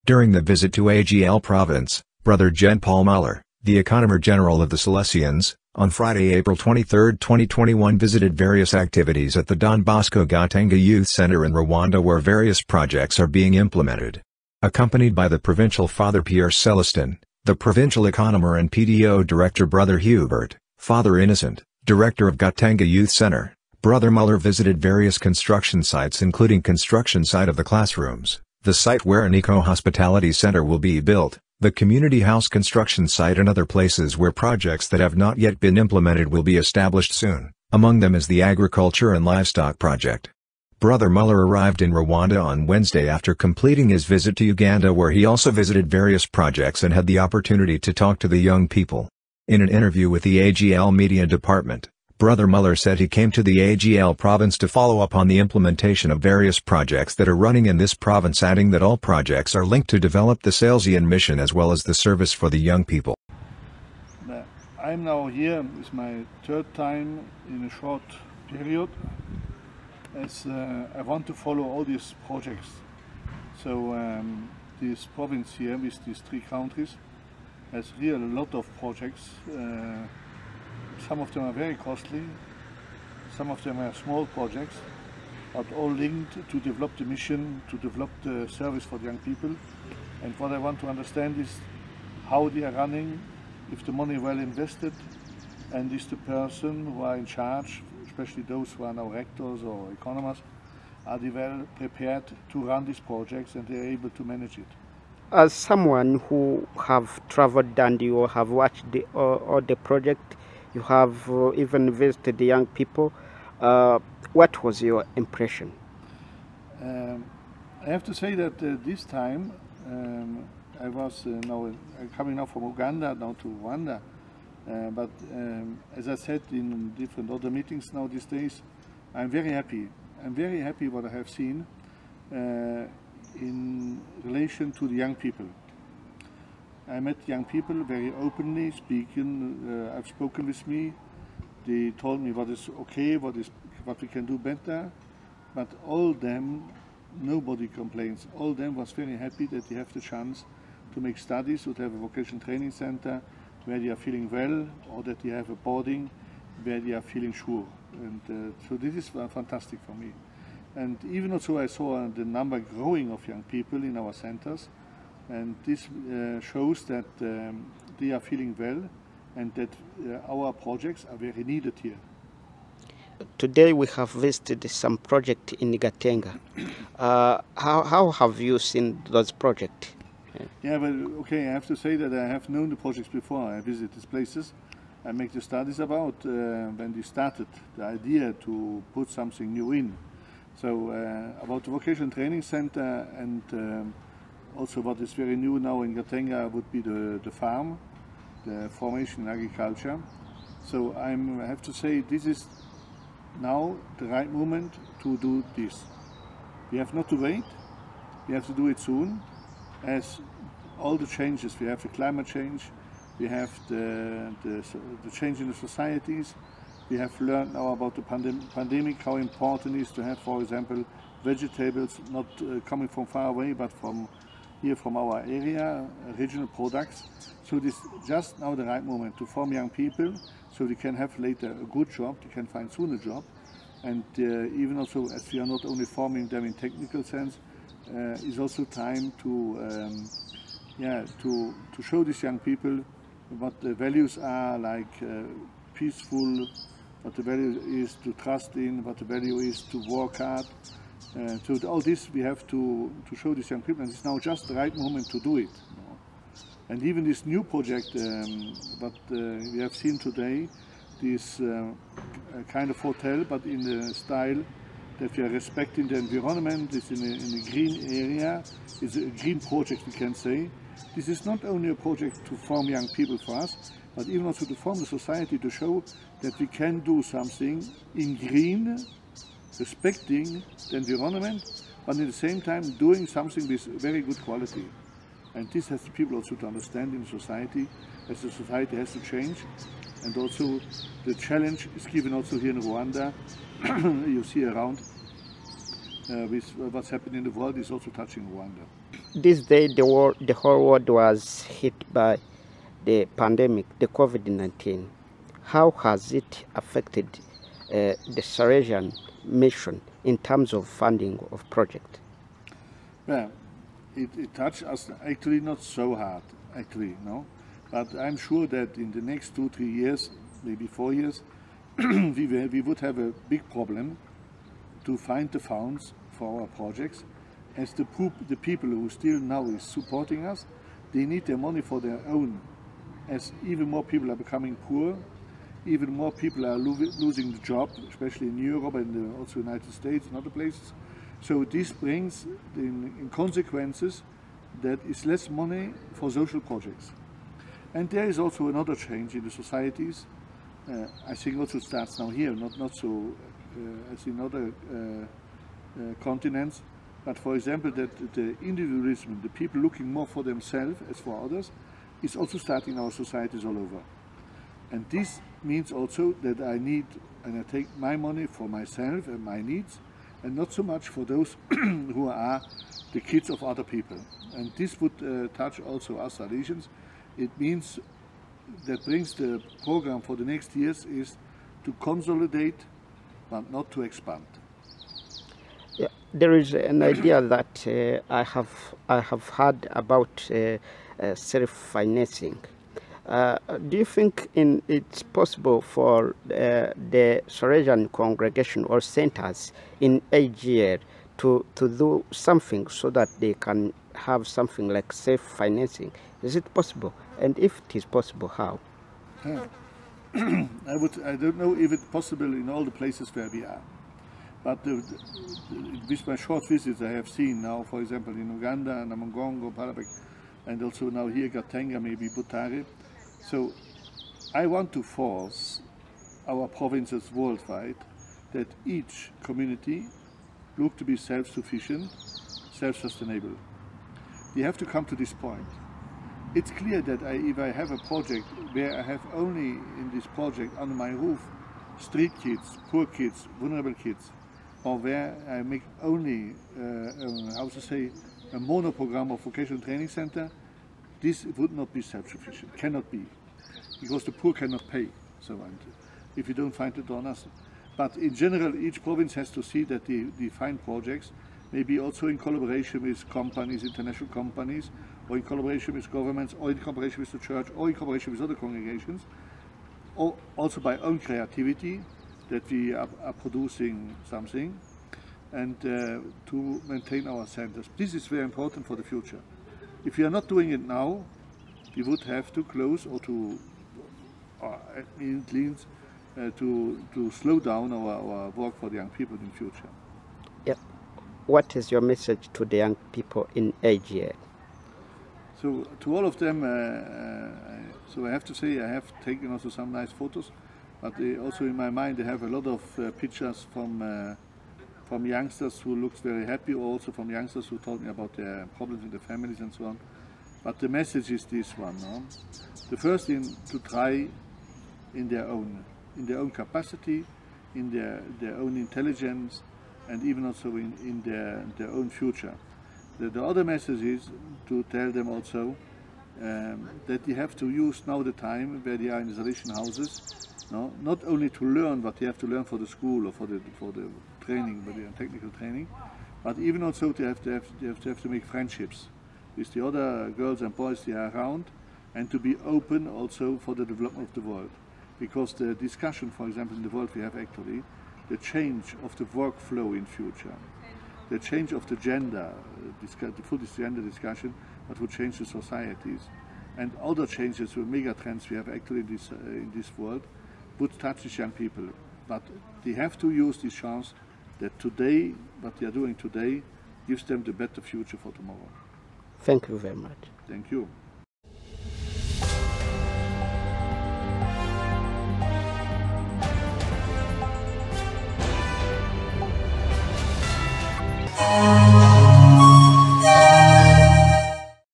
During the visit to AGL Province, Brother Jean Paul Muller, the Economer General of the Salesians, on Friday, April 23, 2021 visited various activities at the Don Bosco Gatenga Youth Center in Rwanda where various projects are being implemented. Accompanied by the Provincial Father Pierre Celestin, the Provincial Economer and PDO Director Brother Hubert, Father Innocent, Director of Gatenga Youth Center, Brother Muller visited various construction sites including construction site of the classrooms, the site where an eco-hospitality center will be built, the community house construction site and other places where projects that have not yet been implemented will be established soon. Among them is the agriculture and livestock project. Brother Muller arrived in Rwanda on Wednesday after completing his visit to Uganda where he also visited various projects and had the opportunity to talk to the young people. In an interview with the AGL Media Department, Brother Muller said he came to the AGL Province to follow up on the implementation of various projects that are running in this province, adding that all projects are linked to develop the Salesian mission as well as the service for the young people. I'm now here, it's my third time in a short period, as I want to follow all these projects. So this province here with these three countries has really a lot of projects. Some of them are very costly, some of them are small projects, but all linked to develop the mission, to develop the service for the young people. And what I want to understand is how they are running, if the money well invested, and is the person who are in charge, especially those who are now rectors or economers, are they well prepared to run these projects and they are able to manage it? As someone who have traveled and you have watched all the project, you have even visited the young people, what was your impression? I have to say that this time I was coming now from Uganda now to Rwanda, but as I said in different other meetings now these days, I'm very happy. I'm very happy what I have seen in relation to the young people. I met young people very openly speaking. I've spoken with me. They told me what is okay, what we can do better. But all them, nobody complains. All them was very happy that they have the chance to make studies, to have a vocation training center where they are feeling well, or that they have a boarding where they are feeling sure. And so this is fantastic for me. And even also I saw the number growing of young people in our centers. And this shows that they are feeling well and that our projects are very needed here. Today we have visited some projects in Gatenga. How have you seen those projects? Yeah, but okay, I have to say that I have known the projects before. I visit these places. I make the studies about when they started, the idea to put something new in. So about the vocation training center and also what is very new now in Gatenga would be the farm, the formation in agriculture. So I have to say this is now the right moment to do this. We have not to wait, we have to do it soon, as all the changes, we have the climate change, we have the change in the societies, we have learned now about the pandemic, how important it is to have, for example, vegetables not coming from far away, but from here from our area, regional products. So this is just now the right moment to form young people so they can have later a good job, they can find soon a job. And even also, as we are not only forming them in technical sense, is also time to show these young people what the values are, like peaceful, what the value is to trust in, what the value is to work hard. So all this we have to show these young people, and it's now just the right moment to do it. And even this new project, what we have seen today, this kind of hotel, but in the style that we are respecting the environment, it's in a green area, it's a green project we can say. This is not only a project to form young people for us, but even also to form the society, to show that we can do something in green, respecting the environment, but at the same time doing something with very good quality. And this has people also to understand in society, as the society has to change. And also the challenge is given also here in Rwanda. You see around with what's happening in the world is also touching Rwanda. this day the whole world was hit by the pandemic, the COVID-19. How has it affected the Salesian mission in terms of funding of project? Well, it touched us actually not so hard, actually, no. But I'm sure that in the next 2-3 years, maybe 4 years, we would have a big problem to find the funds for our projects, as the people who still now is supporting us, they need their money for their own. As even more people are becoming poor, even more people are losing the job, especially in Europe and also United States and other places. So this brings in consequences that is less money for social projects. And there is also another change in the societies. I think also starts now here, not so as in other continents. But for example, that the individualism, the people looking more for themselves as for others, is also starting in our societies all over. And this means also that I need, and I take my money for myself and my needs, and not so much for those who are the kids of other people. And this would touch also us Salesians. It means that brings the program for the next years is to consolidate, but not to expand. Yeah, there is an idea that I have heard about self-financing. Do you think it's possible for the Salesian congregation or centers in AGL to do something so that they can have something like self-financing? Is it possible? And if it is possible, how? I don't know if it's possible in all the places where we are. But with my short visits I have seen now, for example, in Uganda, Namongongo, Parabek, and also now here Gatenga, maybe Butare. So I want to force our provinces worldwide that each community look to be self-sufficient, self-sustainable. We have to come to this point. It's clear that if I have a project where I have only in this project under my roof street kids, poor kids, vulnerable kids, or where I make only, a mono program of vocational training center, this would not be self-sufficient, cannot be, because the poor cannot pay. So, and if you don't find the donors. But in general, each province has to see that they find projects, maybe also in collaboration with companies, international companies, or in collaboration with governments, or in collaboration with the church, or in collaboration with other congregations, or also by own creativity, that we are producing something, and to maintain our centers. This is very important for the future. If we are not doing it now, we would have to close or to, it means to slow down our work for the young people in the future. Yep. What is your message to the young people in AGL? So to all of them, so I have to say I have taken also some nice photos, but also in my mind I have a lot of pictures from youngsters who look very happy, or also from youngsters who told me about their problems in their families and so on. But the message is this one: no? The first thing to try in their own capacity, in their own intelligence, and even also in their own future. The other message is to tell them also that they have to use now the time where they are in the Salesian houses, no? Not only to learn what they have to learn for the school or for the training, but the technical training, but even also they have to make friendships with the other girls and boys they are around, and to be open also for the development of the world. Because the discussion, for example, in the world we have actually, the change of the workflow in future, the change of the gender, the full gender discussion, that would change the societies, and other changes with mega trends we have actually in this world, would touch these young people. But they have to use this chance that today, what they are doing today, gives them the better future for tomorrow. Thank you very much. Thank you.